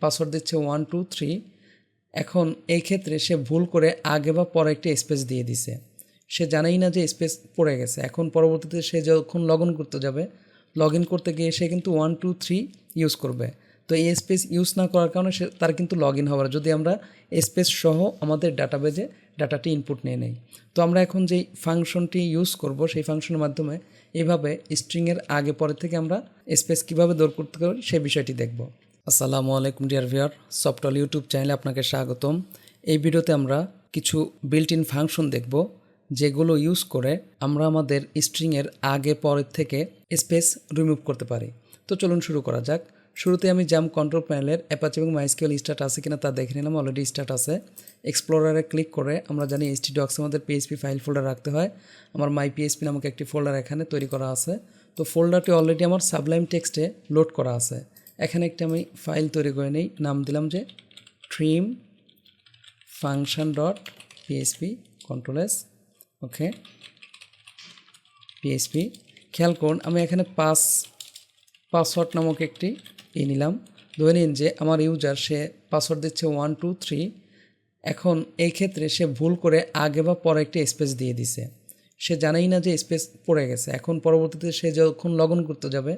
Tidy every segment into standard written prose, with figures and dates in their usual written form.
Password দিচ্ছে 123। এখন এই ক্ষেত্রে সে ভুল করে আগে বা পরে একটা স্পেস দিয়ে দিছে, সে জানেই না যে স্পেস পড়ে গেছে। এখন পরবর্তীতে সে যখন লগ ইন করতে যাবে, লগ ইন করতে গিয়ে সে কিন্তু 123 ইউজ করবে। তো এই স্পেস ইউজ না করার কারণে সে তার কিন্তু লগ ইন হওয়ার, যদি আমরা স্পেস সহ আমাদের ডাটাবেজে ডাটাটি ইনপুট নিয়ে নেই। তো আমরা এখন যেই ফাংশনটি ইউজ করব সেই ফাংশনের মাধ্যমে এইভাবে স্ট্রিংয়ের আগে পরে থেকে আমরা স্পেস কীভাবে দূর করতে পারি সেই বিষয়টি দেখব। আসসালামু আলাইকুম ডিয়ার ভিউয়ার, সফটওয়্যার ইউটিউব চ্যানেলে আপনাকে স্বাগতম। এই ভিডিওতে আমরা কিছু বিল্ট ইন ফাংশন দেখব যেগুলো ইউজ করে আমরা আমাদের স্ট্রিংয়ের আগে পরের থেকে স্পেস রিমুভ করতে পারি। তো চলুন শুরু করা যাক। শুরুতে আমি জাম্প কন্ট্রোল প্যানেলের অ্যাপাচি এবং মাইস্কিউএল স্টার্ট আছে কিনা তা দেখে নিলাম। অলরেডি স্টার্ট আছে। এক্সপ্লোরারে ক্লিক করে আমরা জানি htdocs আমাদের পিএইচপি ফাইল ফোল্ডার রাখতে হয়। আমার মাই পিএইচপি নামক একটি ফোল্ডার এখানে তৈরি করা আছে। তো ফোল্ডারটি অলরেডি আমার সাবলাইম টেক্সটে লোড করা আছে। এখানে একটা আমি ফাইল তৈরি করে নেই, নাম দিলাম যে ট্রিম ফাংশন ডট পিএইচপি কন্ট্রোল-s। ওকে, পিএইচপি। খেয়াল করুন আমি এখানে পাসওয়ার্ড নামক একটি নিলাম। ধরে নিন যে আমার ইউজার সে পাসওয়ার্ড দিচ্ছে 123। এখন এই ক্ষেত্রে সে ভুল করে আগে বা পরে একটা স্পেস দিয়ে দিছে, সে জানেই না যে স্পেস পড়ে গেছে। এখন পরবর্তীতে সে যখন লগ ইন করতে যাবে,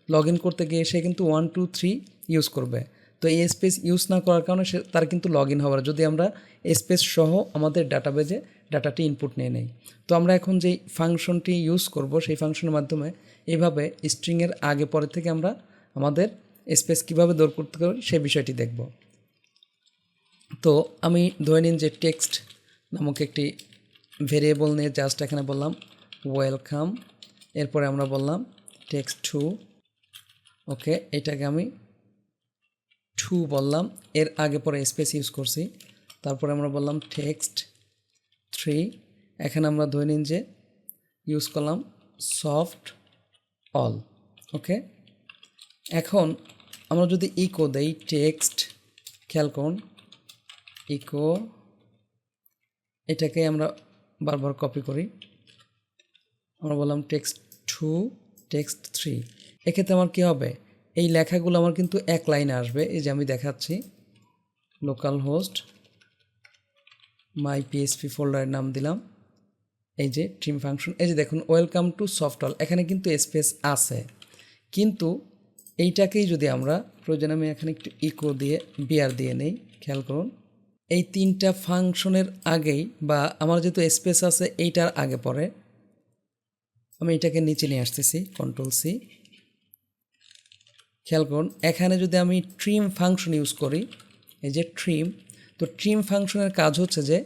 লগ ইন করতে গিয়ে সে কিন্তু 123 ইউজ করবে। তো এই স্পেস ইউজ না করার কারণে সে তার কিন্তু লগ ইন হওয়ার, যদি আমরা স্পেস সহ আমাদের ডাটাবেজে ডাটাটি ইনপুট নিয়ে নেই। তো আমরা এখন যেই ফাংশনটি ইউজ করব সেই ফাংশনের মাধ্যমে এইভাবে স্ট্রিংয়ের আগে পরে থেকে আমরা আমাদের স্পেস কীভাবে দূর করতে পারি সেই বিষয়টি দেখব। তো আমি ধরে নিন যে টেক্সট নামক একটি ভেরিয়েবল নিয়ে জাস্ট এখানে বললাম ওয়েলকাম, এরপরে আমরা বললাম টেক্সট 2। ওকে, এটাকে আমি 2 বললাম, এর আগে পরে স্পেস ইউজ করছি। তারপরে আমরা বললাম টেক্সট 3। এখানে আমরা ধরে নিন যে ইউজ করলাম সফট অল। ওকে, এখন আমরা যদি ইকো দেই টেক্সট, খেয়াল করুন ইকো, এটাকে আমরা বারবার কপি করি। আমরা বললাম টেক্সট 2 টেক্সট 3। এক্ষেত্রে আমার কী হবে, এই লেখাগুলো আমার কিন্তু এক লাইনে আসবে। এই যে আমি দেখাচ্ছি লোকাল হোস্ট মাই পিএইচপি ফোল্ডারের নাম দিলাম এই যে ট্রিম ফাংশন। এই যে দেখুন ওয়েলকাম টু সফট অল, এখানে কিন্তু স্পেস আছে, কিন্তু এইটাকেই যদি আমরা প্রয়োজন, আমি এখানে একটু ইকো দিয়ে বিআর দিয়ে নেই। খেয়াল করুন এই তিনটা ফাংশনের আগেই বা আমার যেহেতু স্পেস আছে এইটার আগে পরে, আমি এটাকে নিচে নিয়ে আসতেছি Ctrl+C। খেয়াল করুন এখানে যদি আমি ট্রিম ফাংশন ইউজ করি, এই যে ট্রিম, তো ট্রিম ফাংশনের কাজ হচ্ছে যে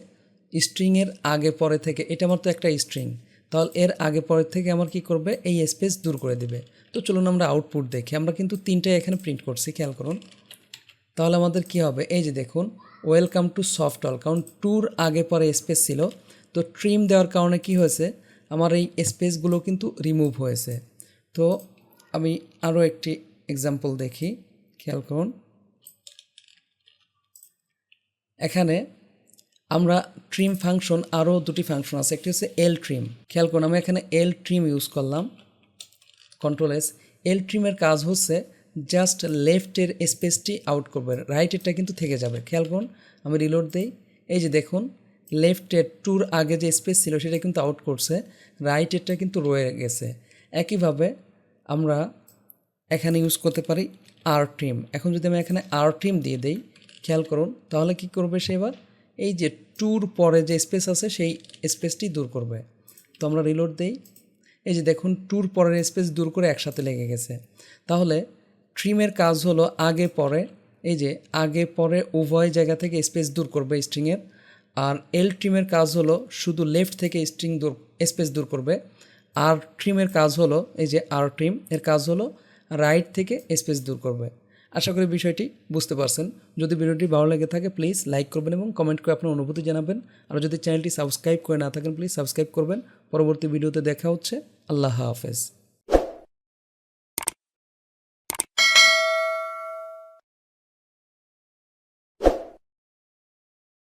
স্ট্রিংয়ের আগে পরে থেকে, এটা আমার তো একটা স্ট্রিং, তাহলে এর আগে পরে থেকে আমার কি করবে, এই স্পেস দূর করে দিবে। তো চলুন আমরা আউটপুট দেখি। আমরা কিন্তু তিনটাই এখানে প্রিন্ট করছি, খেয়াল করুন। তাহলে আমাদের কি হবে, এই যে দেখুন ওয়েলকাম টু সফট অল, কারণ টুর আগে পরে স্পেস ছিল, তো ট্রিম দেওয়ার কারণে কি হয়েছে, আমার এই স্পেসগুলো কিন্তু রিমুভ হয়েছে। তো আমি আরও একটি এক্সাম্পল দেখি, খেয়াল করুন এখানে আমরা ট্রিম ফাংশন, আরও দুটি ফাংশন আছে, একটি হচ্ছে এল ট্রিম। খেয়াল করুন আমি এখানে এল ট্রিম ইউজ করলাম Ctrl+S। এল ট্রিমের কাজ হচ্ছে জাস্ট লেফটের স্পেসটি আউট করবে, রাইটেরটা কিন্তু থেকে যাবে। খেয়াল করুন আমি রিলোড দেই, এই যে দেখুন লেফটের টুর আগে যে স্পেস ছিল সেটা কিন্তু আউট করছে, রাইটেরটা কিন্তু রয়ে গেছে। একইভাবে আমরা এখানে ইউজ করতে পারি আর ট্রিম। এখন যদি আমি এখানে আর ট্রিম দিয়ে দেই, খেয়াল করুন তাহলে কি করবে সে, এবার এই যে টুর পরে যে স্পেস আছে সেই স্পেসটি দূর করবে। তো আমরা রিলোড দেই, এই যে দেখুন টুর পরের স্পেস দূর করে একসাথে লেগে গেছে। তাহলে ট্রিমের কাজ হলো আগে পরে, এই যে আগে পরে উভয় জায়গা থেকে স্পেস দূর করবে স্ট্রিংয়ের। আর এল ট্রিমের কাজ হলো শুধু লেফট থেকে স্পেস দূর করবে। আর ট্রিমের কাজ হলো, এই যে আর ট্রিম এর কাজ হলো রাইট থেকে স্পেস দূর করবে। আশা করি বিষয়টি বুঝতে পারছেন। যদি ভিডিওটি ভালো লেগে থাকে প্লিজ লাইক করবেন এবং কমেন্ট করে আপনার অনুভূতি জানাবেন। আর যদি চ্যানেলটি সাবস্ক্রাইব করে না থাকেন প্লিজ সাবস্ক্রাইব করবেন। পরবর্তী ভিডিওতে দেখা হচ্ছে। আল্লাহ হাফেজ।